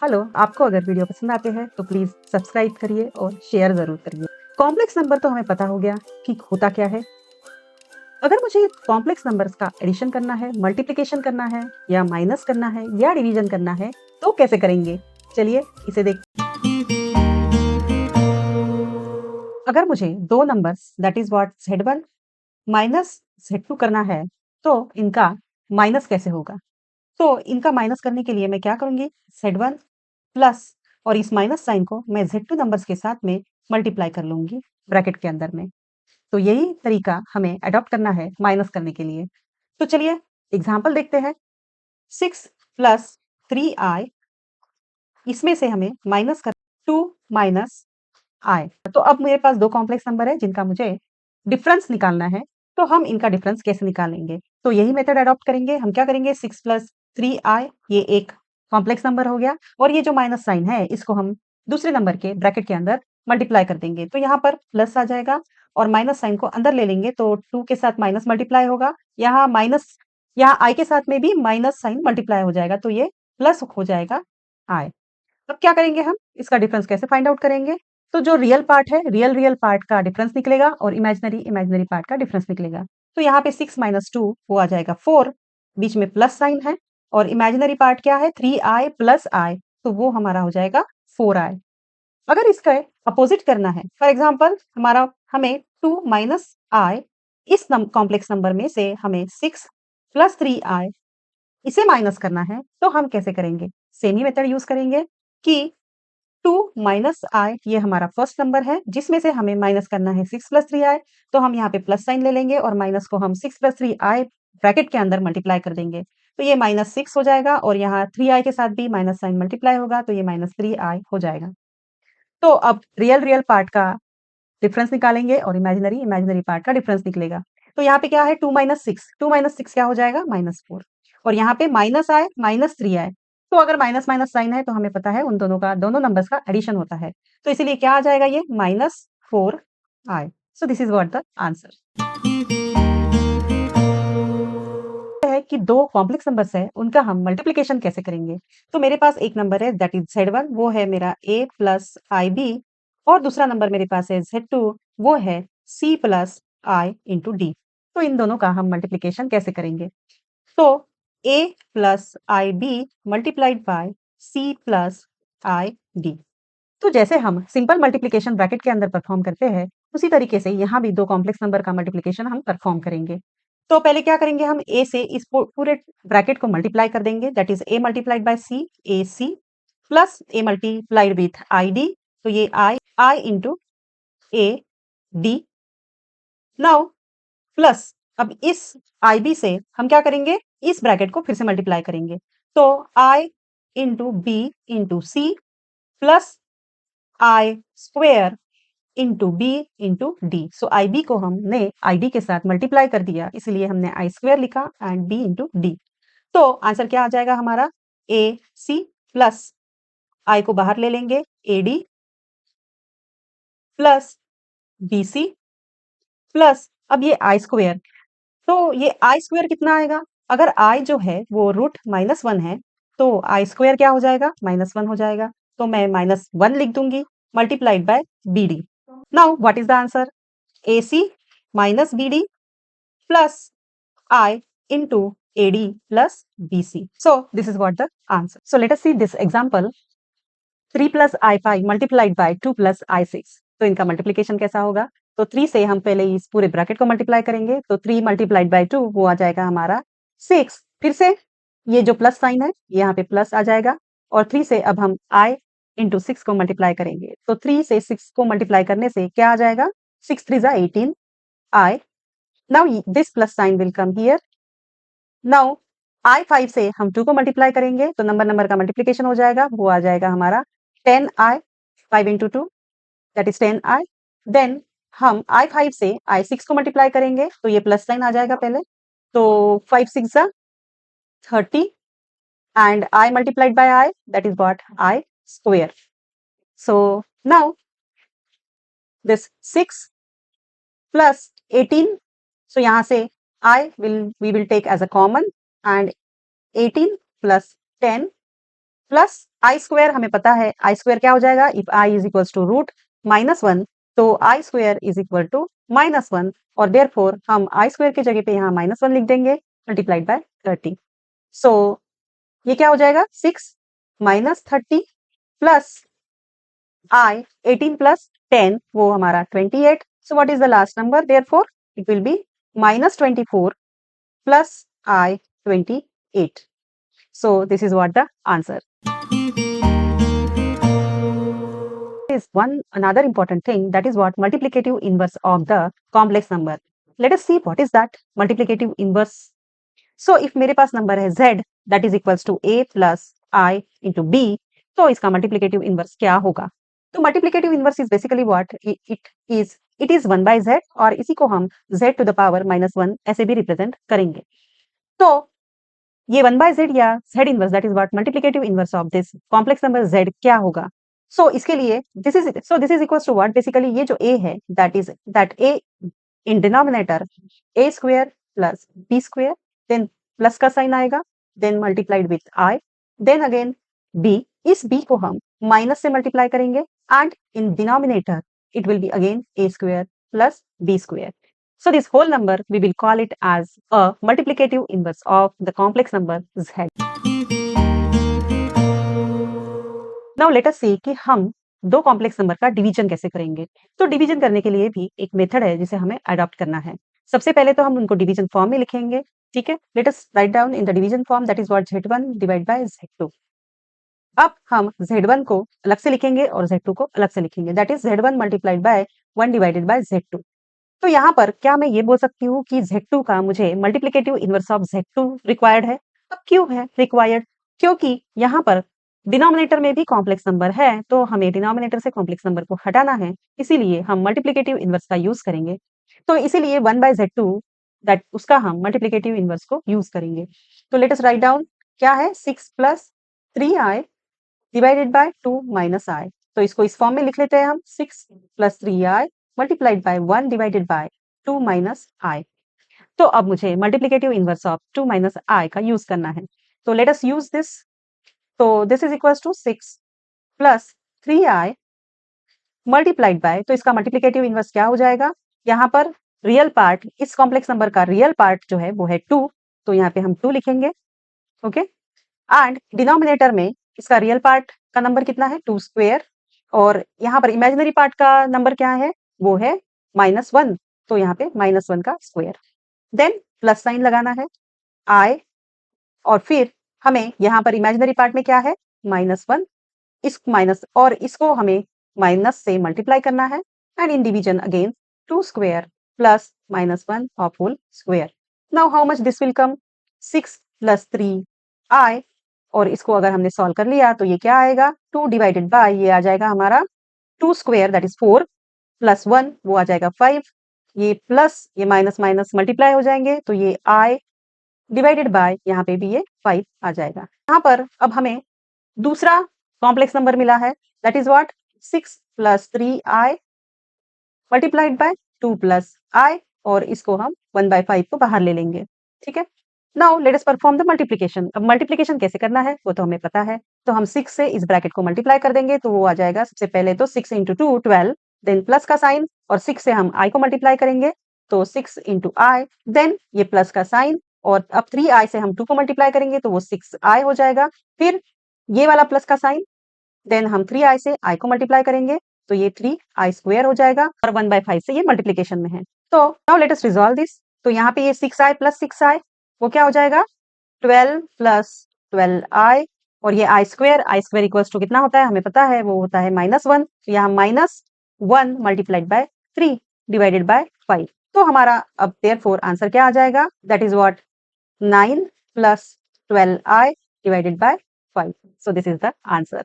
Hello, आपको अगर video पसंद आते हैं तो प्लीज सब्सक्राइब करिए और शेयर जरूर करिए। कॉम्प्लेक्स नंबर तो हमें पता हो गया कि होता क्या है। अगर मुझे कॉम्प्लेक्स नंबर्स का एडिशन करना है, मल्टीप्लिकेशन करना है या माइनस करना है या डिवीजन करना है तो कैसे करेंगे? चलिए इसे देख। अगर मुझे दो numbers that is what Z1 minus Z2 करना है तो इनका माइनस कैसे होगा? तो इनका माइनस करने के लिए मैं क्या करूंगी? Z1 प्लस और इस माइनस साइन को मैं Z2 नंबर्स के साथ में मल्टीप्लाई कर लूंगी ब्रैकेट के अंदर में। तो यही तरीका हमें अडॉप्ट करना है माइनस करने के लिए। तो चलिए एग्जांपल देखते हैं। 6 प्लस 3i, इसमें से हमें माइनस कर 2 माइनस i। तो अब मेरे पास दो कॉम्प्लेक्स नंबर है जिनका मुझे डिफरेंस निकालना है। तो हम इनका डिफरेंस कैसे निकालेंगे? तो यही मेथड अडॉप्ट करेंगे। हम क्या करेंगे? 6 प्लस 3i, ये एक कॉम्प्लेक्स नंबर हो गया और ये जो माइनस साइन है इसको हम दूसरे नंबर के ब्रैकेट के अंदर मल्टीप्लाई कर देंगे। तो यहाँ पर प्लस आ जाएगा और माइनस साइन को अंदर ले लेंगे तो 2 के साथ माइनस मल्टीप्लाई होगा। यहाँ माइनस, यहाँ i के साथ में भी माइनस साइन मल्टीप्लाई हो जाएगा तो ये प्लस हो जाएगा i। अब क्या करेंगे हम? इसका डिफरेंस कैसे फाइंड आउट करेंगे? तो जो रियल पार्ट है, रियल पार्ट का डिफरेंस निकलेगा और इमेजिनरी पार्ट का डिफरेंस निकलेगा। तो यहाँ पे 6 माइनस 2 वो आ जाएगा 4, बीच में प्लस साइन है और इमेजिनरी पार्ट क्या है? 3i प्लस i, तो वो हमारा हो जाएगा 4i। अगर इसका अपोजिट करना है, फॉर एग्जाम्पल हमें 2 माइनस i, इस कॉम्प्लेक्स नंबर में से हमें 6 प्लस 3i इसे माइनस करना है तो हम कैसे करेंगे? सेम ही मेथड यूज करेंगे कि 2 माइनस i, ये हमारा फर्स्ट नंबर है जिसमें से हमें माइनस करना है 6 प्लस 3i। तो हम यहाँ पे प्लस साइन ले लेंगे और माइनस को हम 6 प्लस 3i ब्रैकेट के अंदर मल्टीप्लाई कर देंगे। तो ये माइनस 6 हो जाएगा और यहाँ 3i के साथ भी माइनस साइन मल्टीप्लाई होगा तो ये माइनस 3i हो जाएगा। तो अब रियल पार्ट का डिफरेंस निकालेंगे और इमेजिनरी पार्ट का डिफरेंस निकलेगा। तो यहाँ पे क्या है? 2 माइनस 6 क्या हो जाएगा? माइनस 4। और यहाँ पे माइनस आए माइनस 3 आए, तो अगर माइनस माइनस साइन है तो हमें पता है उन दोनों नंबर्स का एडिशन होता है। तो इसीलिए क्या आ जाएगा? ये माइनस 4 आए। So this is what the answer है कि दो कॉम्प्लेक्स नंबर्स है उनका हम मल्टीप्लिकेशन कैसे करेंगे। तो मेरे पास एक नंबर है दैट इज Z1, वो है मेरा a प्लस IB और दूसरा नंबर मेरे पास है Z2, वो है C plus I into D. तो इन दोनों का हम मल्टीप्लिकेशन कैसे करेंगे? तो a plus IB multiplied by C plus ID। तो जैसे हम सिंपल मल्टीप्लिकेशन ब्रैकेट के अंदर परफॉर्म करते हैं उसी तरीके से यहाँ भी दो कॉम्प्लेक्स नंबर का मल्टीप्लिकेशन हम परफॉर्म करेंगे। तो पहले क्या करेंगे? हम a से इस पूरे ब्रैकेट को मल्टीप्लाई कर देंगे that is a multiplied by c, AC plus a multiplied with ID, तो ये I into a d। Now plus अब इस IB से हम क्या करेंगे? इस ब्रैकेट को फिर से मल्टीप्लाई करेंगे तो I into b into c plus I square into B into D. So I B को हमने आई डी के साथ मल्टीप्लाई कर दिया इसलिए हमने आई स्क्वेयर लिखा एंड बी इंटू डी। तो आंसर क्या आ जाएगा हमारा? ए सी प्लस आई को बाहर ले लेंगे A D plus B C plus अब ये आई स्क्वेयर। तो ये आई स्क्वेयर कितना आएगा? अगर आई जो है वो रूट माइनस 1 है तो आई स्क्वेयर क्या हो जाएगा? माइनस 1 हो जाएगा। तो मैं माइनस 1 लिख दूंगी multiplied by B D. Now what is the answer? AC minus BD plus I into AD plus BC. So this is what the answer. So let us see this example. 3 plus I5 multiplied by 2 plus I6. तो इनका multiplication कैसा होगा? तो 3 से हम पहले इस पूरे ब्रैकेट को मल्टीप्लाई करेंगे तो 3 मल्टीप्लाइड बाय 2 वो आ जाएगा हमारा 6। फिर से ये जो प्लस साइन है यहाँ पे प्लस आ जाएगा और 3 से अब हम I इंटू 6 को मल्टीप्लाई करेंगे तो 3 से 6 को मल्टीप्लाई करने से क्या आ जाएगा? 6 3 जा 18 I। Now this plus sign will come here. Now I5 से हम 2 को मल्टीप्लाई करेंगे तो नंबर का मल्टीप्लिकेशन हो जाएगा, वो आ जाएगा हमारा 10I, 5 into 2 that is 10I। Then हम I5 से I6 को मल्टीप्लाई करेंगे तो ये प्लस साइन आ जाएगा पहले, तो 5 6 जा 30 and I multiplied by I, that is what? I square. So now this 6 plus 18, so यहाँ से we will take as a common and 18 plus 10 plus I square हमें पता है आई स्क्वायर क्या हो जाएगा if I is equals to root -1 तो I square is equal to -1 और देयरफॉर हम आई स्क्वायर की जगह पे यहाँ -1 लिख देंगे मल्टीप्लाइड बाय 30 सो ये क्या हो जाएगा 6 -30 प्लस I 18 plus 10 वो हमारा 28 so what is the last number therefore it will be -24 plus I 28 so this is what the answer is. One another important thing that is what multiplicative inverse of the complex number. Let us see what is that multiplicative inverse. So if मेरे पास number है z that is equals to a plus I into b तो इसका multiplicative inverse क्या होगा तो multiplicative inverse is basically what it is 1 by z और इसी को हम z to the power -1 ऐसे भी रिप्रेजेंट करेंगे तो ये 1 by z या z inverse that is what multiplicative inverse of this complex number z क्या होगा सो इसके लिए this is equals to what basically ये जो a है that a in denominator a square plus b square then plus का साइन आएगा then multiplied with i then again b इस b को हम माइनस से मल्टीप्लाई करेंगे and in denominator it will be again a square plus b square so this whole number we will call it as a multiplicative inverse of the complex number z. Now let us see कि हम दो complex number का division कैसे करेंगे तो division करने के लिए भी एक मेथड है जिसे हमें अडॉप्ट करना है सबसे पहले तो हम उनको डिवीजन फॉर्म में लिखेंगे ठीक है let us write down in the division form that is what z1 divide by z2 अब हम z1 को अलग से लिखेंगे और z2 को अलग से लिखेंगे that is z1 multiplied by 1 divided by z2 तो यहाँ पर क्या मैं ये बोल सकती हूँ कि Z2 का मुझे multiplicative inverse of Z2 required है अब क्यों है रिक्वायर्ड क्योंकि यहाँ पर डिनोमिनेटर में भी कॉम्प्लेक्स नंबर है तो हमें डिनोमिनेटर से कॉम्प्लेक्स नंबर को हटाना है इसीलिए हम मल्टीप्लिकेटिव इनवर्स का यूज करेंगे तो इसीलिए 1 बाय Z2 दैट उसका हम मल्टीप्लिकेटिव इनवर्स को यूज करेंगे तो लेट अस राइट डाउन क्या है 6 plus 3i divided by 2 minus i तो इसको इस फॉर्म में लिख लेते हैं हम 6 plus 3i multiplied by 1 divided by 2 minus I. तो अब मुझे multiplicative inverse of 2 minus I का यूज करना है तो let us use this तो this is equals to 6 plus 3I multiplied by तो इसका multiplicative inverse क्या हो जाएगा यहाँ पर रियल पार्ट इस कॉम्प्लेक्स नंबर का रियल पार्ट जो है वो है 2 तो यहाँ पे हम 2 लिखेंगे ओके एंड डिनोमिनेटर में इसका रियल पार्ट का नंबर कितना है 2 स्क्वायर और यहाँ पर इमेजिनरी पार्ट का नंबर क्या है वो है -1 तो यहाँ पे -1 का स्क्वायर देन प्लस साइन लगाना है i और फिर हमें यहाँ पर इमेजिनरी पार्ट में क्या है -1 इस माइनस और इसको हमें माइनस से मल्टीप्लाई करना है and in division again 2 square plus -1 of whole square now how much this will come 6 plus 3i और इसको अगर हमने सॉल्व कर लिया तो ये क्या आएगा 2 डिवाइडेड बाय ये आ जाएगा हमारा 2 स्क्वायर दैट इज 4 प्लस 1 वो आ जाएगा 5 ये प्लस ये माइनस माइनस मल्टीप्लाई हो जाएंगे तो ये i डिवाइडेड बाय यहाँ पे भी ये 5 आ जाएगा यहाँ पर अब हमें दूसरा कॉम्प्लेक्स नंबर मिला है that is what 6 plus 3i multiplied by 2 plus i और इसको हम 1 बाय 5 को बाहर ले लेंगे ठीक है now let us perform the multiplication अब मल्टीप्लिकेशन कैसे करना है वो तो हमें पता है तो हम 6 से इस ब्रैकेट को मल्टीप्लाई कर देंगे तो वो आ जाएगा सबसे पहले तो 6 इंटू 2 12 देन प्लस का साइन और 6 से हम i को मल्टीप्लाई करेंगे तो 6 इंटू आई देन ये प्लस का साइन और अब 3i से हम 2 को मल्टीप्लाई करेंगे तो वो 6i हो जाएगा फिर ये वाला प्लस का साइन देन हम 3i से i को मल्टीप्लाई करेंगे तो ये 3i स्क्वायर हो जाएगा और 1 बाय 5 से ये मल्टीप्लिकेशन में है तो now let us resolve this तो यहाँ पे ये 6i प्लस 6i वो क्या हो जाएगा 12 प्लस 12i और ये आई स्क्वायर इक्वल्स टू कितना होता है हमें पता है वो होता है -1 तो यहाँ -1 मल्टीप्लाइड बाय 3 डिवाइडेड बाय 5 तो हमारा अब देयरफॉर आंसर क्या आ जाएगा that is what 9 plus 12i divided by 5 so this is the answer